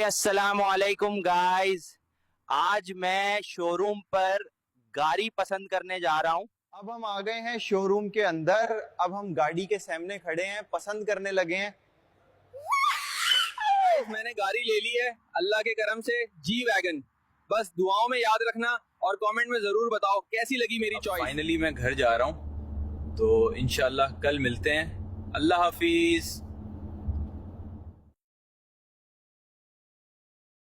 अस्सलाम वालेकुम गाइस। आज मैं शोरूम पर गाड़ी पसंद करने जा रहा हूँ। अब हम आ गए हैं शोरूम के अंदर। अब हम गाड़ी के सामने खड़े हैं, पसंद करने लगे हैं। मैंने गाड़ी ले ली है अल्लाह के करम से, जी वैगन। बस दुआओं में याद रखना और कमेंट में जरूर बताओ कैसी लगी मेरी चॉइस। फाइनली मैं घर जा रहा हूँ, तो इंशाल्लाह कल मिलते हैं। अल्लाह हाफिज।